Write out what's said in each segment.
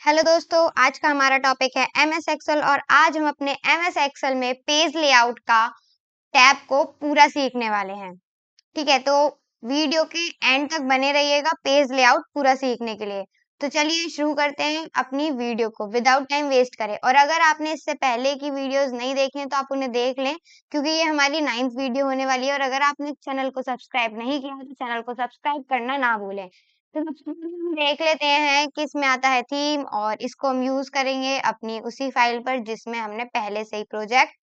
Hello दोस्तों, आज का हमारा टॉपिक है एमएस एक्सेल और आज हम अपने एमएस एक्सेल में पेज लेआउट का टैब को पूरा सीखने वाले हैं। ठीक है, तो वीडियो के एंड तक बने रहिएगा पेज लेआउट पूरा सीखने के लिए। तो चलिए शुरू करते हैं अपनी वीडियो को विदाउट टाइम वेस्ट करें। और अगर आपने इससे पहले की वीडियोस नहीं देखी हैं तो आप उन्हें देख लें, क्योंकि ये हमारी 9th वीडियो होने वाली है। और अगर आपने चैनल को सब्सक्राइब नहीं किया है तो चैनल को सब्सक्राइब करना ना भूलें। तो सबसे पहले हम देख लेते हैं कि इसमें आता है थीम और इसको हम यूज करेंगे अपनी उसी फाइल पर जिसमें हमने पहले से ही प्रोजेक्ट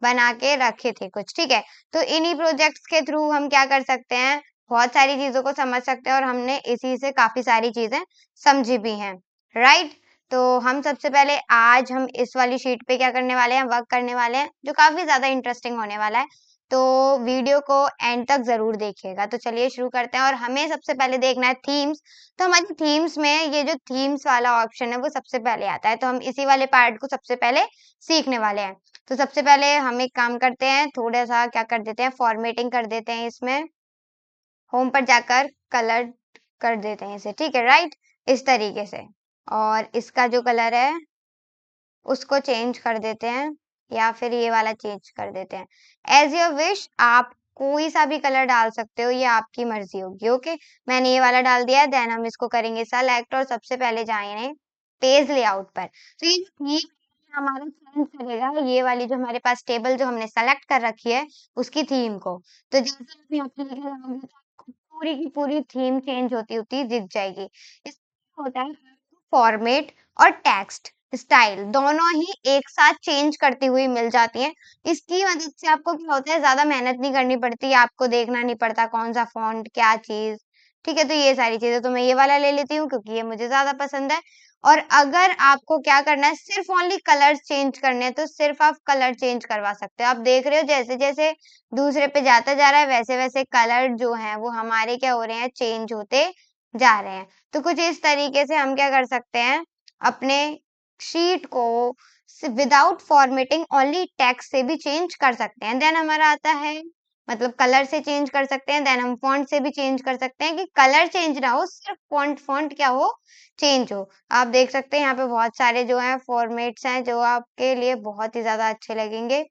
बना के रखे थे कुछ। ठीक है, तो इन्हीं प्रोजेक्ट्स के थ्रू हम क्या कर सकते हैं, बहुत सारी चीजों को समझ सकते हैं और हमने इसी से काफी सारी चीजें समझी भी हैं। राइट, तो हम सबसे पहले आज हम इस वाली शीट पे क्या करने वाले हैं, वर्क करने वाले हैं, जो काफी ज्यादा इंटरेस्टिंग होने वाला है। तो वीडियो को एंड तक जरूर देखिएगा। तो चलिए शुरू करते हैं और हमें सबसे पहले देखना है थीम्स। तो हमारी थीम्स में ये जो थीम्स वाला ऑप्शन है वो सबसे पहले आता है, तो हम इसी वाले पार्ट को सबसे पहले सीखने वाले हैं। तो सबसे पहले हम एक काम करते हैं, थोड़ा सा क्या कर देते हैं, फॉर्मेटिंग कर देते हैं। इसमें होम पर जाकर कलर कर देते हैं इसे। ठीक है, राइट, इस तरीके से। और इसका जो कलर है उसको चेंज कर देते हैं या फिर ये वाला चेंज कर देते हैं। एज योर विश, आप कोई सा भी कलर डाल सकते हो, ये आपकी मर्जी होगी। ओके, मैंने ये वाला डाल दिया है। देन हम इसको करेंगे सेलेक्ट और सबसे पहले जाएंगे पेज लेआउट पर। तो ये थीम हमारा चेंज करेगा ये वाली जो हमारे पास टेबल जो हमने सेलेक्ट कर रखी है उसकी थीम को। तो जैसे आप यहाँ पे लेके जाओगे तो आपको पूरी की पूरी थीम चेंज होती होती दिख जाएगी। इसमें होता है फॉर्मेट और टेक्स्ट स्टाइल दोनों ही एक साथ चेंज करती हुई मिल जाती हैं। इसकी मदद से आपको क्या होता है, ज्यादा मेहनत नहीं करनी पड़ती, आपको देखना नहीं पड़ता कौन सा फॉन्ट क्या चीज। ठीक है, तो ये सारी चीजें तो मैं ये वाला ले लेती हूँ क्योंकि ये मुझे ज्यादा पसंद है। और अगर आपको क्या करना है, सिर्फ ओनली कलर्स चेंज करने हैं तो सिर्फ आप कलर चेंज करवा सकते हो। आप देख रहे हो जैसे जैसे दूसरे पे जाता जा रहा है वैसे वैसे कलर जो है वो हमारे क्या हो रहे हैं, चेंज होते जा रहे हैं। तो कुछ इस तरीके से हम क्या कर सकते हैं, अपने शीट को विदाउट फॉर्मेटिंग ओनली टेक्स्ट से भी चेंज कर सकते हैं। देन हमारा आता है मतलब कलर से चेंज कर सकते हैं। देन हम फॉन्ट से भी चेंज कर सकते हैं कि कलर चेंज ना हो, सिर्फ फॉन्ट फॉन्ट क्या हो, चेंज हो। आप देख सकते हैं यहाँ पे बहुत सारे जो हैं फॉर्मेट्स हैं जो आपके लिए बहुत ही ज्यादा अच्छे लगेंगे।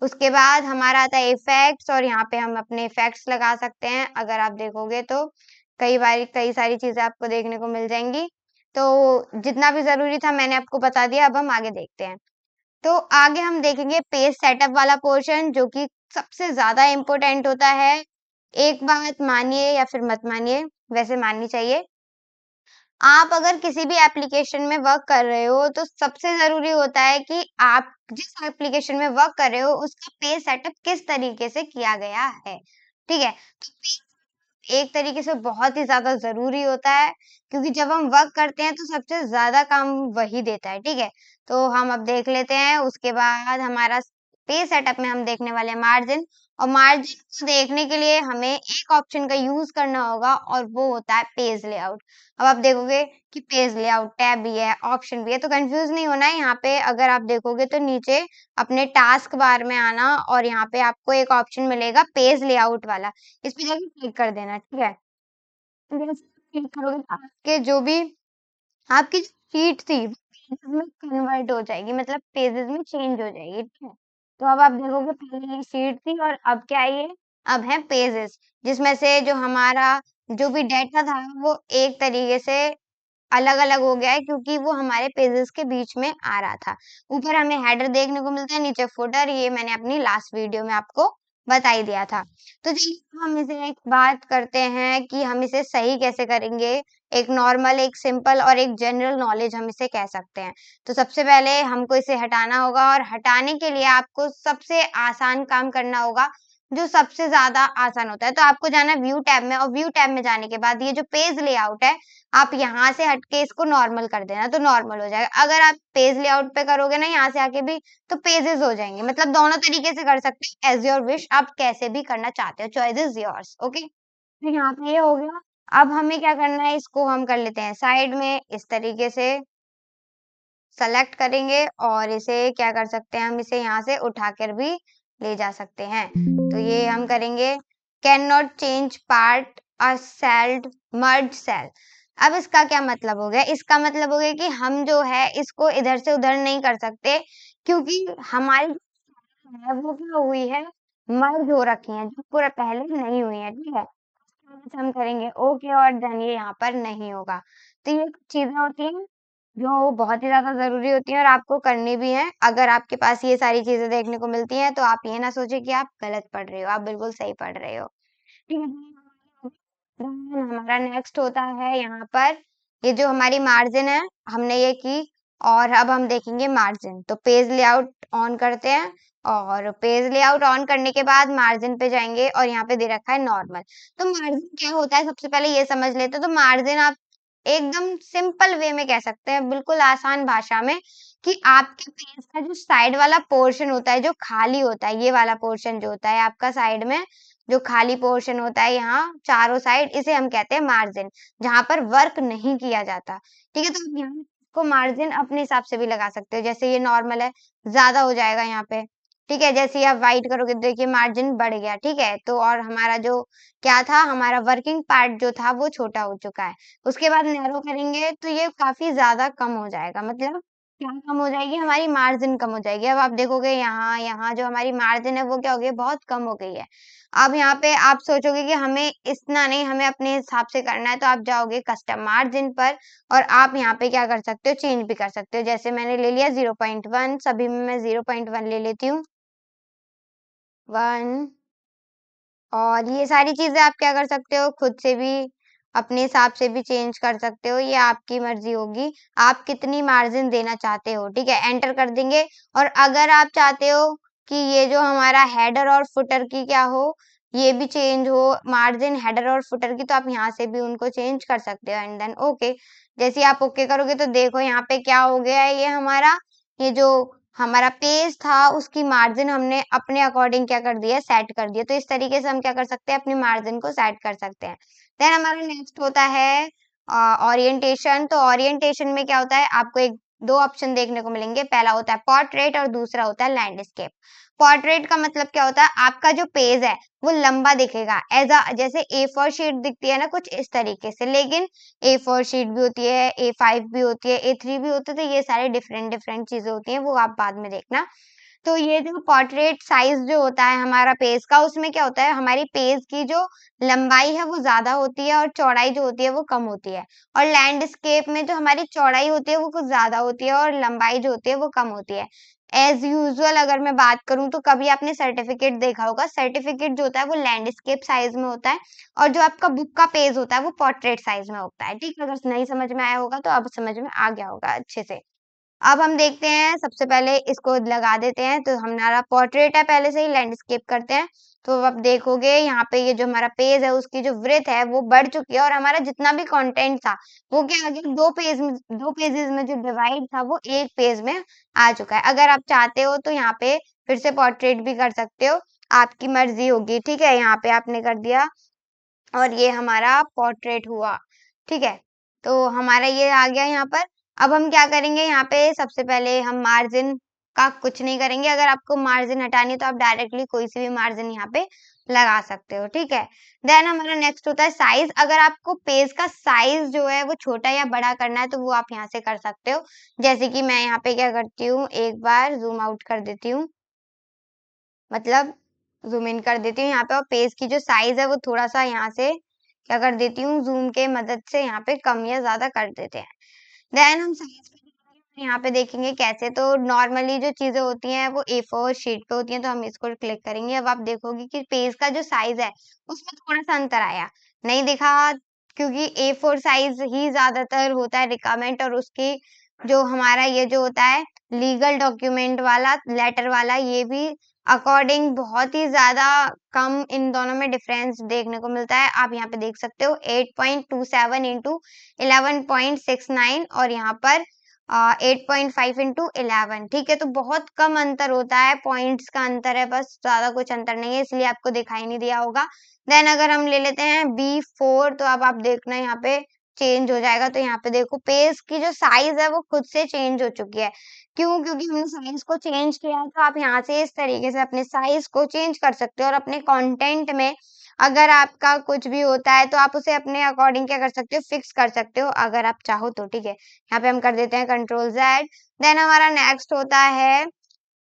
उसके बाद हमारा आता है इफेक्ट्स और यहाँ पे हम अपने इफेक्ट्स लगा सकते हैं। अगर आप देखोगे तो कई बार कई सारी चीजें आपको देखने को मिल जाएंगी। तो जितना भी जरूरी था मैंने आपको बता दिया। अब हम आगे देखते हैं। तो आगे हम देखेंगे पेज सेटअप वाला पोर्शन जो कि सबसे ज्यादा इम्पोर्टेंट होता है। एक बात मानिए या फिर मत मानिए, वैसे माननी चाहिए। आप अगर किसी भी एप्लीकेशन में वर्क कर रहे हो तो सबसे जरूरी होता है कि आप जिस एप्लीकेशन में वर्क कर रहे हो उसका पेज सेटअप किस तरीके से किया गया है। ठीक है, तो एक तरीके से बहुत ही ज़्यादा ज़रूरी होता है, क्योंकि जब हम वर्क करते हैं तो सबसे ज़्यादा काम वही देता है। ठीक है, तो हम अब देख लेते हैं। उसके बाद हमारा पेज सेटअप में हम देखने वाले हैं मार्जिन। और मार्जिन को देखने के लिए हमें एक ऑप्शन का यूज करना होगा और वो होता है पेज लेआउट। अब आप देखोगे कि पेज लेआउट टैब भी है, ऑप्शन भी है, तो कंफ्यूज नहीं होना है। यहाँ पे अगर आप देखोगे तो नीचे अपने टास्क बार में आना और यहाँ पे आपको एक ऑप्शन मिलेगा पेज लेआउट वाला, इस पे जाके क्लिक कर देना। ठीक है, जैसे क्लिक करोगे तो आपके जो भी आपकी शीट थी वो पेजेस में कन्वर्ट हो जाएगी, मतलब पेजेस में चेंज हो जाएगी। ठीक है, तो अब आप देखोगे पहले ये शीट थी और अब क्या है, ये अब है पेजेस, जिसमें से जो हमारा जो भी डेटा था वो एक तरीके से अलग अलग हो गया है क्योंकि वो हमारे पेजेस के बीच में आ रहा था। ऊपर हमें हेडर देखने को मिलता है, नीचे फुटर, ये मैंने अपनी लास्ट वीडियो में आपको बता ही दिया था। तो चलिए हम इसे एक बात करते हैं कि हम इसे सही कैसे करेंगे। एक नॉर्मल, एक सिंपल और एक जनरल नॉलेज हम इसे कह सकते हैं। तो सबसे पहले हमको इसे हटाना होगा और हटाने के लिए आपको सबसे आसान काम करना होगा, जो सबसे ज्यादा आसान होता है। तो आपको जाना है व्यू टैब में और व्यू टैब में जाने के बाद ये जो पेज लेआउट है आप यहाँ से हटके इसको नॉर्मल कर देना, तो नॉर्मल हो जाएगा। अगर आप पेज लेआउट पे करोगे ना यहाँ से आके भी तो पेजेस हो जाएंगे। मतलब दोनों तरीके से कर सकते हैं, एज योर विश, आप कैसे भी करना चाहते हो, चॉइस इज योर्स। ओके, तो यहाँ पे ये हो गया। अब हमें क्या करना है, इसको हम कर लेते हैं साइड में, इस तरीके से सेलेक्ट करेंगे और इसे क्या कर सकते हैं, हम इसे यहाँ से उठाकर भी ले जा सकते हैं। तो ये हम करेंगे, can not change part a cell, merge cell. अब इसका क्या मतलब हो गया? इसका मतलब हो गया कि हम जो है इसको इधर से उधर नहीं कर सकते, क्योंकि हमारी है वो क्या हुई है, मर्ज हो रखी है, जो पूरा पहले नहीं हुई है, ठीक है। जैसे हम करेंगे ओके और देन ये यहाँ पर नहीं होगा। तो ये कुछ चीजें होती हैं जो बहुत ही ज्यादा जरूरी होती हैं और आपको करनी भी है। अगर आपके पास ये सारी चीजें देखने को मिलती हैं तो आप ये ना सोचे कि आप गलत पढ़ रहे हो, आप बिल्कुल सही पढ़ रहे हो। ठीक है, हमारा नेक्स्ट होता है यहाँ पर, ये जो हमारी मार्जिन है हमने ये की, और अब हम देखेंगे मार्जिन। तो पेज लेआउट ऑन करते हैं, और पेज लेआउट ऑन करने के बाद मार्जिन पे जाएंगे और यहाँ पे दे रखा है नॉर्मल। तो मार्जिन क्या होता है सबसे पहले ये समझ लेते हैं। तो मार्जिन आप एकदम सिंपल वे में कह सकते हैं, बिल्कुल आसान भाषा में, कि आपके पेज का जो साइड वाला पोर्शन होता है, जो खाली होता है, ये वाला पोर्शन जो होता है आपका साइड में, जो खाली पोर्शन होता है यहाँ चारों साइड, इसे हम कहते हैं मार्जिन, जहां पर वर्क नहीं किया जाता। ठीक है, तो आप यहाँ को मार्जिन अपने हिसाब से भी लगा सकते हो। जैसे ये नॉर्मल है, ज्यादा हो जाएगा यहाँ पे। ठीक है, जैसे ही आप वाइट करोगे तो देखिए मार्जिन बढ़ गया। ठीक है, तो और हमारा जो क्या था, हमारा वर्किंग पार्ट जो था वो छोटा हो चुका है। उसके बाद नैरो करेंगे तो ये काफी ज्यादा कम हो जाएगा। मतलब क्या कम हो जाएगी, हमारी मार्जिन कम हो जाएगी। अब आप देखोगे यहाँ यहाँ जो हमारी मार्जिन है वो क्या हो गई, बहुत कम हो गई है। अब यहाँ पे आप सोचोगे कि हमें इतना नहीं, हमें अपने हिसाब से करना है, तो आप जाओगे कस्टम मार्जिन पर, और आप यहाँ पे क्या कर सकते हो, चेंज भी कर सकते हो। जैसे मैंने ले लिया 0.1, सभी में मैं 0.1 ले लेती हूँ, 1। और ये सारी चीजें आप क्या कर सकते हो, खुद से भी अपने हिसाब से भी चेंज कर सकते हो, ये आपकी मर्जी होगी, आप कितनी मार्जिन देना चाहते हो। ठीक है, एंटर कर देंगे। और अगर आप चाहते हो कि ये जो हमारा हेडर और फुटर की क्या हो, ये भी चेंज हो मार्जिन हेडर और फुटर की, तो आप यहाँ से भी उनको चेंज कर सकते हो। एंड देन ओके, जैसे आप ओके करोगे तो देखो यहाँ पे क्या हो गया है, ये हमारा, ये जो हमारा पेज था उसकी मार्जिन हमने अपने अकॉर्डिंग क्या कर दिया, सेट कर दिया। तो इस तरीके से हम क्या कर सकते हैं, अपनी मार्जिन को सेट कर सकते हैं। देन हमारा नेक्स्ट होता है ओरिएंटेशन। तो ओरिएंटेशन में क्या होता है, आपको एक दो ऑप्शन देखने को मिलेंगे। पहला होता है पोर्ट्रेट और दूसरा होता है लैंडस्केप। पोर्ट्रेट का मतलब क्या होता है, आपका जो पेज है वो लंबा दिखेगा, एज अ जैसे A4 शीट दिखती है ना, कुछ इस तरीके से। लेकिन A4 शीट भी होती है, A5 भी होती है, A3 भी होती है, तो ये सारे डिफरेंट डिफरेंट चीजें होती हैं, वो आप बाद में देखना। तो ये जो पोर्ट्रेट साइज जो होता है हमारा पेज का, उसमें क्या होता है, हमारी पेज की जो लंबाई है वो ज्यादा होती है और चौड़ाई जो होती है वो कम होती है। और लैंडस्केप में जो हमारी चौड़ाई होती है वो कुछ ज्यादा होती है और लंबाई जो होती है वो कम होती है। एज यूजुअल अगर मैं बात करूं तो कभी आपने सर्टिफिकेट देखा होगा, सर्टिफिकेट जो होता है वो लैंडस्केप साइज में होता है, और जो आपका बुक का पेज होता है वो पोर्ट्रेट साइज में होता है। ठीक है, अगर नहीं समझ में आया होगा तो अब समझ में आ गया होगा अच्छे से। अब हम देखते हैं, सबसे पहले इसको लगा देते हैं। तो हमारा पोर्ट्रेट है, पहले से ही लैंडस्केप करते हैं। तो अब देखोगे यहाँ पे ये जो हमारा पेज है उसकी जो विड्थ है वो बढ़ चुकी है, और हमारा जितना भी कंटेंट था वो क्या आ गया, दो पेजेस में जो डिवाइड था वो एक पेज में आ चुका है। अगर आप चाहते हो तो यहाँ पे फिर से पोर्ट्रेट भी कर सकते हो, आपकी मर्जी होगी। ठीक है, यहाँ पे आपने कर दिया और ये हमारा पोर्ट्रेट हुआ। ठीक है, तो हमारा ये आ गया यहाँ पर। अब हम क्या करेंगे, यहाँ पे सबसे पहले हम मार्जिन का कुछ नहीं करेंगे। अगर आपको मार्जिन हटानी है तो आप डायरेक्टली कोई सी भी मार्जिन यहाँ पे लगा सकते हो। ठीक है, देन हमारा नेक्स्ट होता है साइज। अगर आपको पेज का साइज जो है वो छोटा या बड़ा करना है तो वो आप यहाँ से कर सकते हो। जैसे कि मैं यहाँ पे क्या करती हूँ, एक बार जूम आउट कर देती हूँ, मतलब जूम इन कर देती हूँ यहाँ पे, और पेज की जो साइज है वो थोड़ा सा यहाँ से क्या कर देती हूँ, जूम के मदद से यहाँ पे कम या ज्यादा कर देते हैं। देन हम साइज पे जाएंगे, यहाँ पे देखेंगे कैसे। तो नॉर्मली जो चीजें होती हैं वो A4 शीट पे होती हैं, तो हम इसको क्लिक करेंगे। अब आप देखोगे कि पेज का जो साइज है उसमें थोड़ा सा अंतर आया, नहीं दिखा, क्योंकि A4 साइज ही ज्यादातर होता है रिक्वायरमेंट, और उसकी जो हमारा ये जो होता है लीगल डॉक्यूमेंट वाला, लेटर वाला, ये भी अकॉर्डिंग बहुत ही ज्यादा कम इन दोनों में डिफरेंस देखने को मिलता है। आप यहाँ पे देख सकते हो 8.27 इंटू 11.69, और यहाँ पर 8.5 इंटू 11। ठीक है, तो बहुत कम अंतर होता है, पॉइंट्स का अंतर है बस, ज्यादा कुछ अंतर नहीं है, इसलिए आपको दिखाई नहीं दिया होगा। देन अगर हम ले लेते हैं B4, तो अब आप देखना यहाँ पे चेंज हो जाएगा। तो यहाँ पे देखो पेज की जो साइज है वो खुद से चेंज हो चुकी है। क्यों? क्योंकि हमने साइज को चेंज किया है। तो आप यहाँ से इस तरीके से अपने साइज को चेंज कर सकते हो और अपने कंटेंट में अगर आपका कुछ भी होता है तो आप उसे अपने अकॉर्डिंग क्या कर सकते हो, फिक्स कर सकते हो अगर आप चाहो तो, ठीक है। यहाँ पे हम कर देते हैं कंट्रोल Z। देन हमारा नेक्स्ट होता है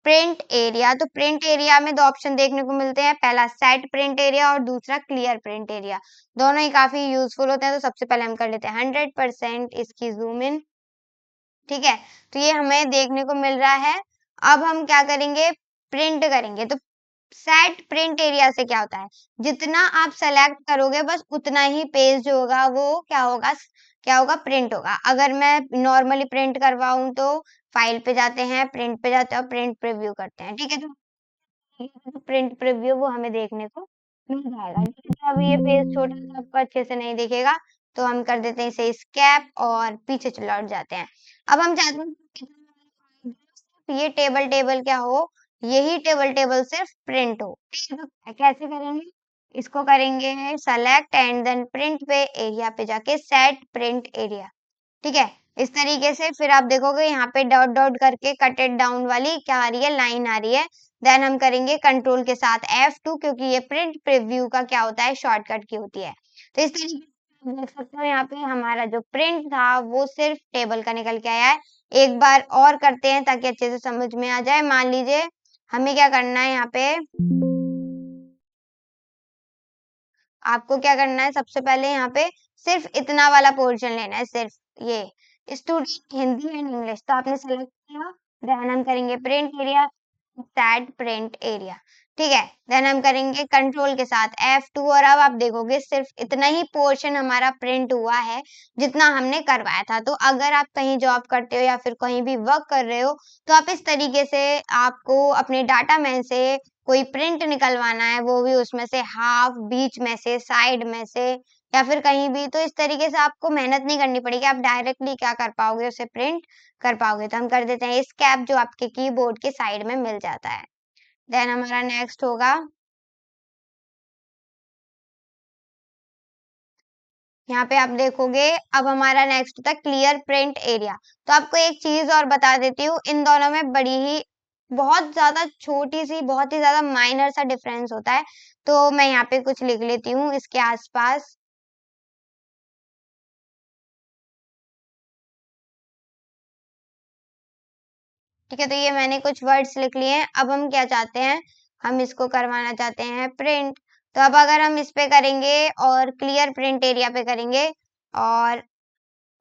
प्रिंट एरिया। तो प्रिंट एरिया में दो ऑप्शन देखने को मिलते हैं, पहला सेट प्रिंट एरिया और दूसरा क्लियर प्रिंट एरिया। दोनों ही काफी यूजफुल होते हैं। तो सबसे पहले हम कर लेते हैं 100% इसकी जूम इन, ठीक है। तो ये हमें देखने को मिल रहा है। अब हम क्या करेंगे, प्रिंट करेंगे। तो सेट प्रिंट एरिया से क्या होता है, जितना आप सेलेक्ट करोगे बस उतना ही पेज जो होगा वो क्या होगा प्रिंट होगा। अगर मैं नॉर्मली प्रिंट करवाऊं तो फाइल पे जाते हैं, प्रिंट पे जाते हैं और प्रिंट प्रीव्यू करते हैं, ठीक है। तो प्रिंट प्रीव्यू वो हमें देखने को मिल जाएगा, ठीक है। तो अब ये पेज छोटा सा आपको अच्छे से नहीं दिखेगा, तो हम कर देते हैं इसे स्कैप और पीछे लौट जाते हैं। अब हम चाहते हैं कि ये टेबल टेबल क्या हो, यही टेबल टेबल सिर्फ प्रिंट हो, ठीक है। तो कैसे करेंगे, इसको करेंगे सेलेक्ट एंड देन प्रिंट पे एरिया पे जाके सेट प्रिंट एरिया, ठीक है। इस तरीके से फिर आप देखोगे यहाँ पे डॉट डॉट करके कटेड डाउन वाली क्या आ रही है, लाइन आ रही है। देन हम करेंगे कंट्रोल के साथ F2, क्योंकि ये प्रिंट प्रीव्यू का क्या होता है, शॉर्टकट की होती है। तो इस तरीके से आप देख सकते हो यहाँ पे हमारा जो प्रिंट था वो सिर्फ टेबल का निकल के आया है। एक बार और करते हैं ताकि अच्छे से समझ में आ जाए। मान लीजिए हमें क्या करना है, यहाँ पे आपको क्या करना है, सबसे पहले यहाँ पे सिर्फ इतना वाला पोर्शन लेना है, सिर्फ ये स्टूडेंट हिंदी एंड इंग्लिश। तो आपने सेलेक्ट किया, देन हम करेंगे print area, set print area, ठीक है। देन हम करेंगे कंट्रोल के साथ F2 और अब आप देखोगे सिर्फ इतना ही पोर्शन हमारा प्रिंट हुआ है जितना हमने करवाया था। तो अगर आप कहीं जॉब करते हो या फिर कहीं भी वर्क कर रहे हो तो आप इस तरीके से आपको अपने डाटा में से कोई प्रिंट निकलवाना है, वो भी उसमें से हाफ, बीच में से, साइड में से या फिर कहीं भी, तो इस तरीके से आपको मेहनत नहीं करनी पड़ेगी, आप डायरेक्टली क्या कर पाओगे, उसे प्रिंट कर पाओगे। तो हम कर देते हैं स्कैप जो आपके कीबोर्ड के साइड में मिल जाता है। देन हमारा नेक्स्ट होगा, यहाँ पे आप देखोगे अब हमारा नेक्स्ट होता है क्लियर प्रिंट एरिया। तो आपको एक चीज और बता देती हूँ, इन दोनों में बड़ी ही बहुत ज्यादा छोटी सी, बहुत ही ज्यादा माइनर सा डिफरेंस होता है। तो मैं यहाँ पे कुछ लिख लेती हूँ इसके आसपास, ठीक है। तो ये मैंने कुछ वर्ड्स लिख लिए हैं। अब हम क्या चाहते हैं, हम इसको करवाना चाहते हैं प्रिंट। तो अब अगर हम इस पे करेंगे और क्लियर प्रिंट एरिया पे करेंगे और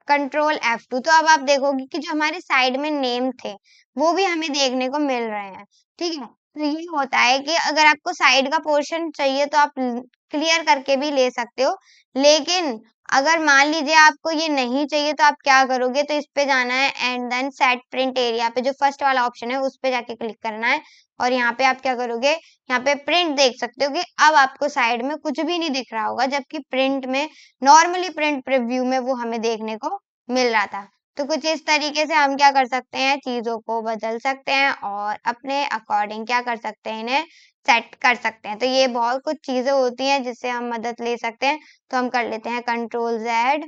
कंट्रोल F2, तो अब आप देखोगे कि जो हमारे साइड में नेम थे वो भी हमें देखने को मिल रहे हैं, ठीक है। तो ये होता है कि अगर आपको साइड का पोर्शन चाहिए तो आप क्लियर करके भी ले सकते हो, लेकिन अगर मान लीजिए आपको ये नहीं चाहिए तो आप क्या करोगे, तो इस पे जाना है and then set print area पे, जो फर्स्ट वाला ऑप्शन है उस पे जाके क्लिक करना है और यहाँ पे आप क्या करोगे, यहाँ पे प्रिंट देख सकते हो कि अब आपको साइड में कुछ भी नहीं दिख रहा होगा, जबकि प्रिंट में नॉर्मली प्रिंट प्रीव्यू में वो हमें देखने को मिल रहा था। तो कुछ इस तरीके से हम क्या कर सकते हैं, चीजों को बदल सकते हैं और अपने अकॉर्डिंग क्या कर सकते हैं, इन्हें सेट कर सकते हैं। तो ये बहुत कुछ चीजें होती हैं जिससे हम मदद ले सकते हैं। तो हम कर लेते हैं कंट्रोल Z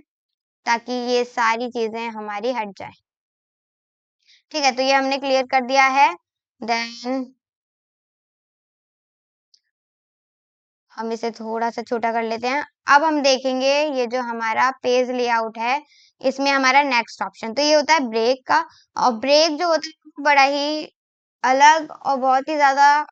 ताकि ये सारी चीजें हमारी हट जाए, ठीक है। तो ये हमने क्लियर कर दिया है। देन हम इसे थोड़ा सा छोटा कर लेते हैं। अब हम देखेंगे ये जो हमारा पेज लेआउट है, इसमें हमारा नेक्स्ट ऑप्शन तो ये होता है ब्रेक का। और ब्रेक जो होता है वो बड़ा ही अलग और बहुत ही ज्यादा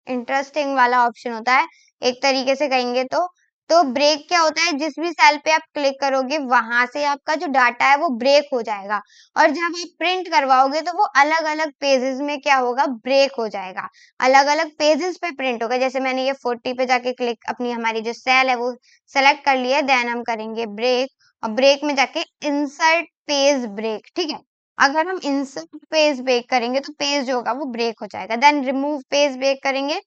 इंटरेस्टिंग वाला ऑप्शन होता है, एक तरीके से कहेंगे तो ब्रेक क्या होता है, जिस भी सेल पे आप क्लिक करोगे वहां से आपका जो डाटा है वो ब्रेक हो जाएगा और जब आप प्रिंट करवाओगे तो वो अलग अलग पेजेस में क्या होगा, ब्रेक हो जाएगा, अलग अलग पेजेस पे प्रिंट होगा। जैसे मैंने ये 40 पे जाके क्लिक, अपनी हमारी जो सेल है वो सेलेक्ट कर लिया, देन हम करेंगे ब्रेक और ब्रेक में जाके इंसर्ट पेज ब्रेक, ठीक है। अगर हम इंसर्ट पेज ब्रेक करेंगे तो पेज जो होगा वो ब्रेक हो जाएगा। देन रिमूव पेज ब्रेक करेंगे,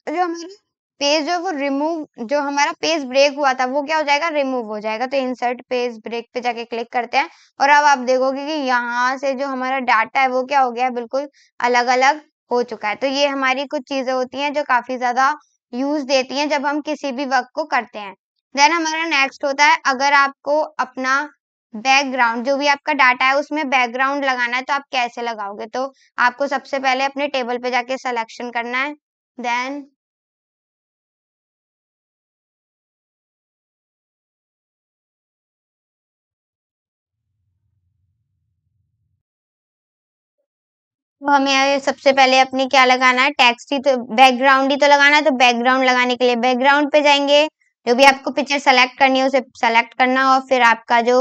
जो हमारा पेज जो वो रिमूव, जो हमारा पेज ब्रेक हुआ था वो क्या हो जाएगा, रिमूव हो जाएगा। तो इंसर्ट पेज ब्रेक पे जाके क्लिक करते हैं और अब आप देखोगे कि यहाँ से जो हमारा डाटा है वो क्या हो गया, बिल्कुल अलग अलग हो चुका है। तो ये हमारी कुछ चीजें होती हैं जो काफी ज्यादा यूज देती हैं जब हम किसी भी वर्क को करते हैं। देन हमारा नेक्स्ट होता है, अगर आपको अपना बैकग्राउंड, जो भी आपका डाटा है उसमें बैकग्राउंड लगाना है तो आप कैसे लगाओगे। तो आपको सबसे पहले अपने टेबल पे जाके सिलेक्शन करना है, देन तो हमें सबसे पहले अपने क्या लगाना है, टेक्स्ट ही तो, बैकग्राउंड ही तो लगाना है। तो बैकग्राउंड लगाने के लिए बैकग्राउंड पे जाएंगे, जो भी आपको पिक्चर सेलेक्ट करनी है उसे सेलेक्ट करना, और फिर आपका जो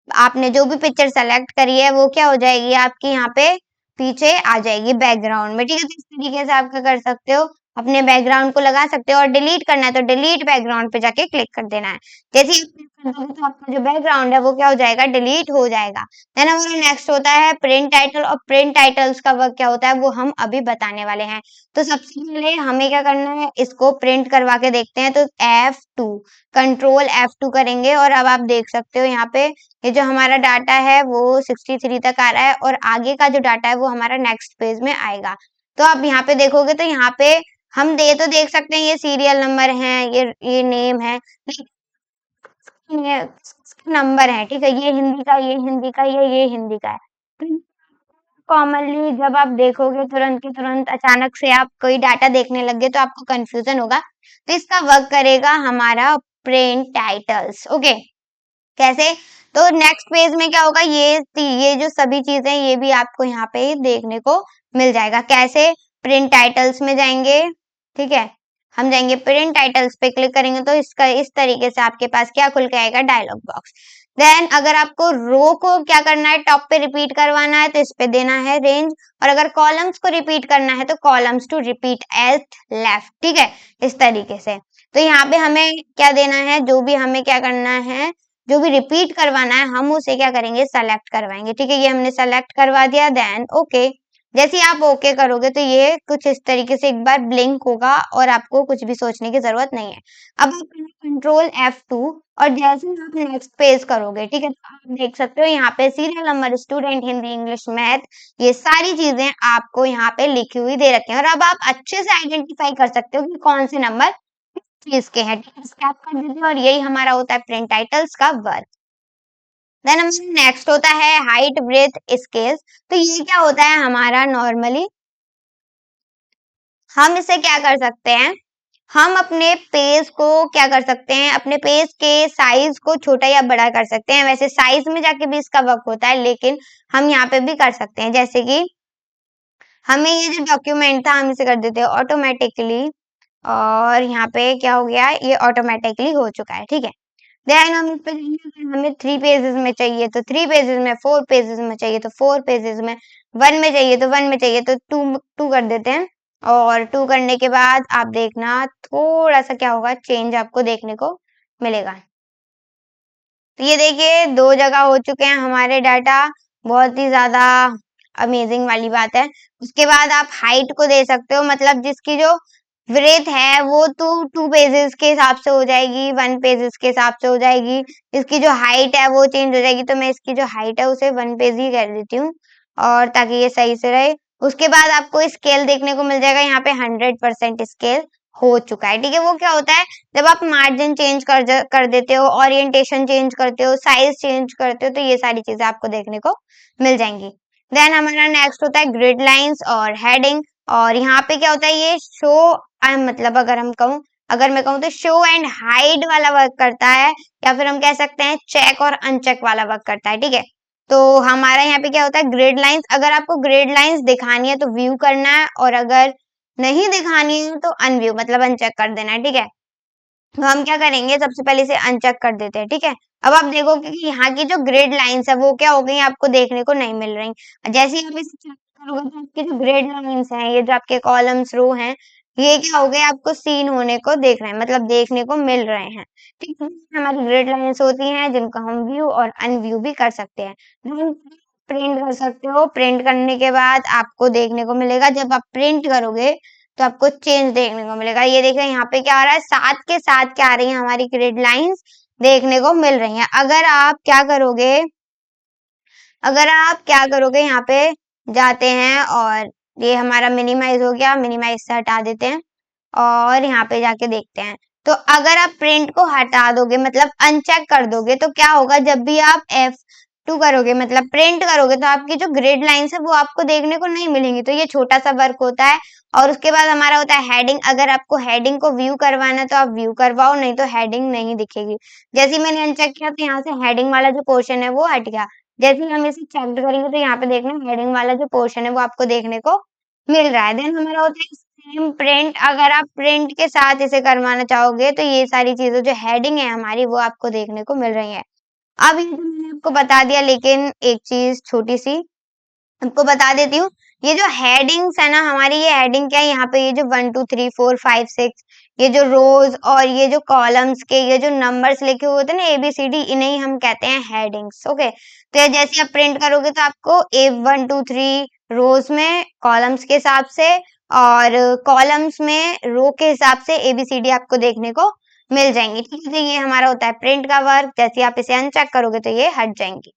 आपने जो भी पिक्चर सेलेक्ट करी है वो क्या हो जाएगी, आपकी यहाँ पे पीछे आ जाएगी बैकग्राउंड में। ठीक है, तो इस तरीके से आप क्या कर सकते हो, अपने बैकग्राउंड को लगा सकते हो। और डिलीट करना है तो डिलीट बैकग्राउंड पे जाके क्लिक कर देना है। जैसे ही आप क्लिक कर दोगे तो आपका जो बैकग्राउंड है वो क्या हो जाएगा, डिलीट हो जाएगा। देन हमारा नेक्स्ट होता है प्रिंट टाइटल, और प्रिंट टाइटल्स का वर्क क्या होता है वो हम अभी बताने वाले हैं। तो सबसे पहले हमें क्या करना है, इसको प्रिंट करवा के देखते हैं। तो F2, कंट्रोल F2 करेंगे, और अब आप देख सकते हो यहाँ पे ये जो हमारा डाटा है वो 63 तक आ रहा है, और आगे का जो डाटा है वो हमारा नेक्स्ट पेज में आएगा। तो आप यहाँ पे देखोगे तो यहाँ पे हम तो देख सकते हैं ये सीरियल नंबर है, ये नेम है, लेकिन ये नंबर है। ठीक है, ये हिंदी का, ये हिंदी का, ये हिंदी का है। तो कॉमनली जब आप देखोगे तुरंत के तुरंत अचानक से आप कोई डाटा देखने लग गए तो आपको कंफ्यूजन होगा। तो इसका वर्क करेगा हमारा प्रिंट टाइटल्स। ओके, कैसे? तो नेक्स्ट पेज में क्या होगा, ये जो सभी चीजें ये भी आपको यहाँ पे देखने को मिल जाएगा। कैसे? प्रिंट टाइटल्स में जाएंगे। ठीक है, हम जाएंगे प्रिंट टाइटल्स पे, क्लिक करेंगे तो इसका इस तरीके से आपके पास क्या खुल के आएगा, डायलॉग बॉक्स। देन अगर आपको रो को क्या करना है, टॉप पे रिपीट करवाना है तो इस पे देना है रेंज, और अगर कॉलम्स को रिपीट करना है तो columns to repeat at left. ठीक है, इस तरीके से। तो यहाँ पे हमें क्या देना है, जो भी हमें क्या करना है, जो भी रिपीट करवाना है हम उसे क्या करेंगे, सेलेक्ट करवाएंगे। ठीक है, ये हमने सेलेक्ट करवा दिया। देन ओके, जैसे ही आप ओके करोगे तो ये कुछ इस तरीके से एक बार ब्लिंक होगा, और आपको कुछ भी सोचने की जरूरत नहीं है। अब आप कंट्रोल F2, और जैसे ही आप नेक्स्ट पेज करोगे, ठीक है, तो आप देख सकते हो यहाँ पे serial number, student, Hindi, English, math, ये सारी चीजें आपको यहाँ पे लिखी हुई दे रखी है। और अब आप अच्छे से आइडेंटिफाई कर सकते हो कि कौन से नंबर चीज के हैं। स्कैप कर दीजिए, और यही हमारा होता है प्रिंट टाइटल्स का वर्क। देन हमारा नेक्स्ट होता है हाइट ब्रेथ स्केल्स। तो ये क्या होता है हमारा, नॉर्मली हम इसे क्या कर सकते हैं, हम अपने पेज को क्या कर सकते हैं, अपने पेज के साइज को छोटा या बड़ा कर सकते हैं। वैसे साइज में जाके भी इसका वर्क होता है, लेकिन हम यहाँ पे भी कर सकते हैं। जैसे कि हमें ये जो डॉक्यूमेंट था हम इसे कर देते हैं ऑटोमेटिकली, और यहाँ पे क्या हो गया, ये ऑटोमेटिकली हो चुका है। ठीक है, देन हम इस पे हमें 3 पेजेस में चाहिए तो 3 पेजेस में, 4 पेजेस में चाहिए तो 4 पेजेस में, 1 में चाहिए तो 1 में चाहिए तो 2 कर देते हैं। और 2 करने के बाद आप देखना थोड़ा सा क्या होगा, चेंज आपको देखने को मिलेगा। तो ये देखिए 2 जगह हो चुके हैं हमारे डाटा, बहुत ही ज्यादा अमेजिंग वाली बात है। उसके बाद आप हाइट को दे सकते हो, मतलब जिसकी जो ब्रेथ है वो टू पेजेस के हिसाब से हो जाएगी, 1 पेजेस के हिसाब से हो जाएगी। इसकी जो हाइट है वो चेंज हो जाएगी, तो मैं इसकी जो हाइट है उसे 1 पेज ही कर देती हूँ, और ताकि ये सही से रहे। उसके बाद आपको स्केल देखने को मिल जाएगा, यहाँ पे 100% स्केल हो चुका है। ठीक है, वो क्या होता है, जब आप मार्जिन चेंज कर देते हो, ओरिएंटेशन चेंज करते हो, साइज चेंज करते हो, तो ये सारी चीजें आपको देखने को मिल जाएंगी। देन हमारा नेक्स्ट होता है ग्रिड लाइंस और हेडिंग। और यहाँ पे क्या होता है, ये शो, मतलब अगर मैं कहूँ तो शो एंड हाइड वाला वर्क करता है, या फिर हम कह सकते हैं चेक और अनचेक वाला वर्क करता है। ठीक है, तो हमारा यहाँ पे क्या होता है, ग्रिड लाइंस, अगर आपको ग्रिड लाइंस दिखानी है तो व्यू करना है, और अगर नहीं दिखानी है तो अनव्यू, मतलब अनचेक कर देना है। ठीक है, तो हम क्या करेंगे, सबसे पहले इसे अनचेक कर देते हैं। ठीक है, अब आप देखोगे कि यहाँ की जो ग्रिड लाइंस है वो क्या हो गई, आपको देखने को नहीं मिल रही। जैसे ही आप इसे चेक करोगे तो आपके जो ग्रिड लाइंस हैं, ये जो आपके कॉलम्स रो हैं, ये क्या हो गए, आपको सीन होने को देख रहे हैं, मतलब देखने को मिल रहे हैं। ठीक है, हमारी ग्रिड लाइंस होती हैं जिनको हम व्यू और अनव्यू भी कर सकते हैं। प्रिंट कर सकते हो, प्रिंट करने के बाद आपको देखने को मिलेगा, जब आप प्रिंट करोगे तो आपको चेंज देखने को मिलेगा। ये देखिए यहाँ पे क्या आ रहा है, साथ के साथ क्या आ रही है, हमारी ग्रिड लाइंस देखने को मिल रही हैं। अगर आप क्या करोगे, यहाँ पे जाते हैं, और ये हमारा मिनिमाइज हो गया, मिनिमाइज से हटा देते हैं, और यहाँ पे जाके देखते हैं। तो अगर आप प्रिंट को हटा दोगे, मतलब अनचेक कर दोगे, तो क्या होगा, जब भी आप F2 करोगे, मतलब प्रिंट करोगे, तो आपकी जो ग्रिड लाइंस है वो आपको देखने को नहीं मिलेंगी। तो ये छोटा सा वर्क होता है। और उसके बाद हमारा होता है हेडिंग। अगर आपको हेडिंग को व्यू करवाना है तो आप व्यू करवाओ, नहीं तो हेडिंग नहीं दिखेगी। जैसे ही मैंने अनचेक किया तो यहाँ से हेडिंग वाला जो पोर्शन है वो हट गया। जैसे ही हम इसे चेक करेंगे तो यहाँ पे देखना हेडिंग वाला जो पोर्शन है वो आपको देखने को मिल रहा है। देन हमारा होता है सेम प्रिंट। अगर आप प्रिंट के साथ इसे करवाना चाहोगे तो ये सारी चीजें जो हेडिंग है हमारी वो आपको देखने को मिल रही है। अब ये तो मैंने आपको बता दिया, लेकिन एक चीज छोटी सी आपको बता देती हूँ। ये जो हेडिंग्स है ना हमारी, ये हेडिंग क्या है, यहाँ पे ये जो 1 2 3 4 5 6 ये जो रोज और ये जो कॉलम्स के ये जो नंबर्स लिखे हुए होते हैं ना ABCD, इन्हें हम कहते हैं हेडिंग्स। ओके, तो ये जैसे आप प्रिंट करोगे तो आपको A1 2 3 रोज में कॉलम्स के हिसाब से और कॉलम्स में रो के हिसाब से ABCD आपको देखने को मिल जाएंगी। ठीक है, तो ये हमारा होता है प्रिंट का वर्क। जैसे आप इसे अनचेक करोगे तो ये हट जाएंगी।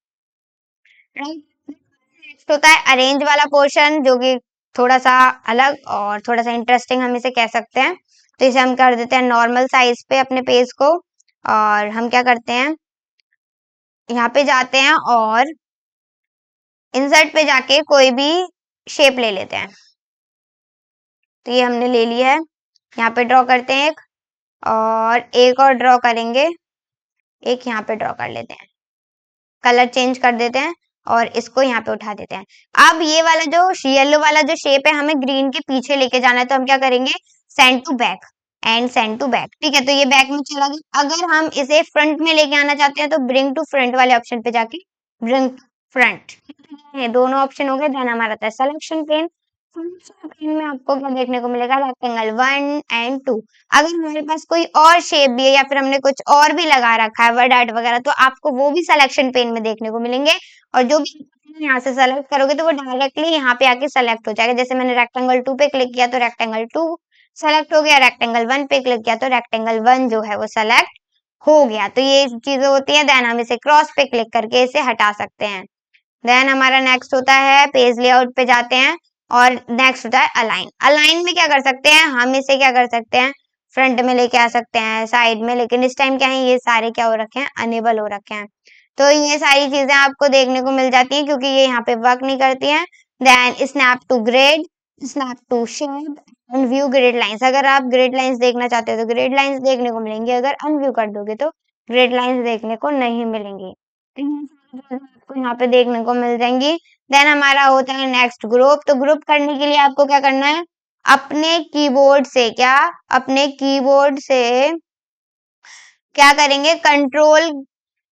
राइट, नेक्स्ट होता है अरेंज वाला पोर्शन, जो कि थोड़ा सा अलग और थोड़ा सा इंटरेस्टिंग हम इसे कह सकते हैं। तो इसे हम कर देते हैं नॉर्मल साइज पे अपने पेज को, और हम क्या करते हैं, यहाँ पे जाते हैं और इंसर्ट पे जाके कोई भी शेप ले लेते हैं। तो ये हमने ले लिया है, यहाँ पे ड्रॉ करते हैं एक और ड्रॉ करेंगे, एक यहाँ पे ड्रॉ कर लेते हैं, कलर चेंज कर देते हैं और इसको यहाँ पे उठा देते हैं। अब ये वाला जो येलो वाला जो शेप है हमें ग्रीन के पीछे लेके जाना है, तो हम क्या करेंगे, send to back and send to back. ठीक है, तो ये बैक में चला गया। अगर हम इसे फ्रंट में लेके आना चाहते हैं तो ब्रिंग टू फ्रंट वाले ऑप्शन पे जाके ब्रिंग फ्रंट, ये दोनों ऑप्शन हो गए। देन हमारा आता है सिलेक्शन पेन। सिलेक्शन पेन में आपको क्या देखने को मिलेगा, रेक्टेंगल 1 एंड 2। अगर हमारे पास कोई और शेप भी है या फिर हमने कुछ और भी लगा रखा है वर्ड आर्ट वगैरह, तो आपको वो भी सिलेक्शन पेन में देखने को मिलेंगे। और जो भी यहाँ से सेलेक्ट करोगे तो वो डायरेक्टली यहाँ पे आके सेलेक्ट हो जाएगा। जैसे मैंने रेक्टेंगल 2 पे क्लिक किया तो रेक्टेंगल 2 सेलेक्ट हो गया, रेक्टेंगल 1 पे क्लिक किया तो रेक्टेंगल 1 जो है वो सेलेक्ट हो गया। तो ये चीजें होती हैं। देन हम इसे क्रॉस पे क्लिक करके इसे हटा सकते हैं। देन हमारा नेक्स्ट होता है पेज लेआउट पे जाते हैं और नेक्स्ट होता है अलाइन। अलाइन में क्या कर सकते हैं, हम इसे क्या कर सकते हैं, फ्रंट में लेके आ सकते हैं, साइड में, लेकिन इस टाइम क्या है, ये सारे क्या हो रखे हैं, अनेबल हो रखे हैं। तो ये सारी चीजें आपको देखने को मिल जाती हैं क्योंकि ये यहाँ पे वर्क नहीं करती हैं। Then snap to grid, snap to shape and view grid lines. अगर आप ग्रिड लाइंस देखना चाहते हो तो ग्रिड लाइंस देखने को मिलेंगी, अगर अनव्यू कर दोगे तो ग्रिड लाइंस देखने को नहीं मिलेंगी। तो ये सारी चीजें आपको यहाँ पे देखने को मिल जाएंगी। देन हमारा होता है नेक्स्ट ग्रुप। तो ग्रुप करने के लिए आपको क्या करना है, अपने कीबोर्ड से अपने कीबोर्ड से क्या करेंगे, कंट्रोल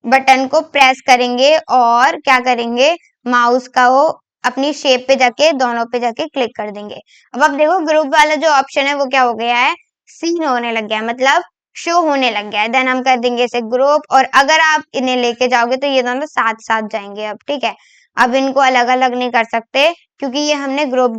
बटन को प्रेस करेंगे और क्या करेंगे, माउस का वो अपनी शेप पे जाके दोनों पे जाके क्लिक कर देंगे। अब आप देखो ग्रुप वाला जो ऑप्शन है वो क्या हो गया है, सीन होने लग गया है, मतलब शो होने लग गया है। देन हम कर देंगे इसे ग्रुप, और अगर आप इन्हें लेके जाओगे तो ये दोनों साथ साथ जाएंगे। अब ठीक है, अब इनको अलग अलग नहीं कर सकते क्योंकि ये हमने ग्रुप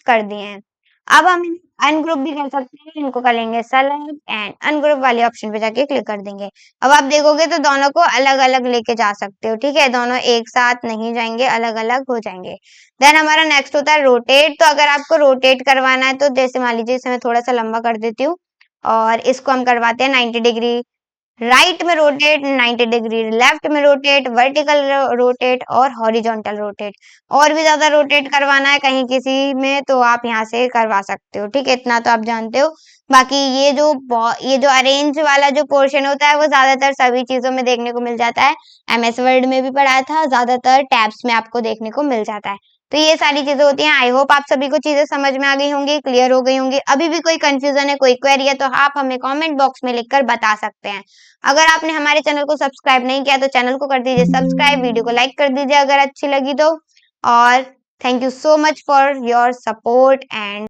कर दिए हैं। अब हम अनग्रुप भी कर सकते हैं, इनको कर लेंगे सेलेक्ट एंड अनग्रुप वाले ऑप्शन पे जाके क्लिक कर देंगे। अब आप देखोगे तो दोनों को अलग अलग लेके जा सकते हो। ठीक है, दोनों एक साथ नहीं जाएंगे, अलग अलग हो जाएंगे। देन हमारा नेक्स्ट होता है रोटेट। तो अगर आपको रोटेट करवाना है तो जैसे मान लीजिए इसे मैं थोड़ा सा लंबा कर देती हूँ और इसको हम करवाते हैं 90 डिग्री राइट में रोटेट, 90 डिग्री लेफ्ट में रोटेट, वर्टिकल रोटेट और हॉरिजॉन्टल रोटेट। और भी ज्यादा रोटेट करवाना है कहीं किसी में तो आप यहाँ से करवा सकते हो। ठीक है, इतना तो आप जानते हो। बाकी ये जो अरेंज वाला जो पोर्शन होता है वो ज्यादातर सभी चीजों में देखने को मिल जाता है। MS वर्ड में भी पढ़ा था, ज्यादातर टैब्स में आपको देखने को मिल जाता है। तो ये सारी चीजें होती हैं। आई होप आप सभी को चीजें समझ में आ गई होंगी, क्लियर हो गई होंगी। अभी भी कोई कंफ्यूजन है, कोई क्वेरी है तो आप हमें कमेंट बॉक्स में लिखकर बता सकते हैं। अगर आपने हमारे चैनल को सब्सक्राइब नहीं किया तो चैनल को कर दीजिए सब्सक्राइब, वीडियो को लाइक कर दीजिए अगर अच्छी लगी तो। और thank you so much for your support and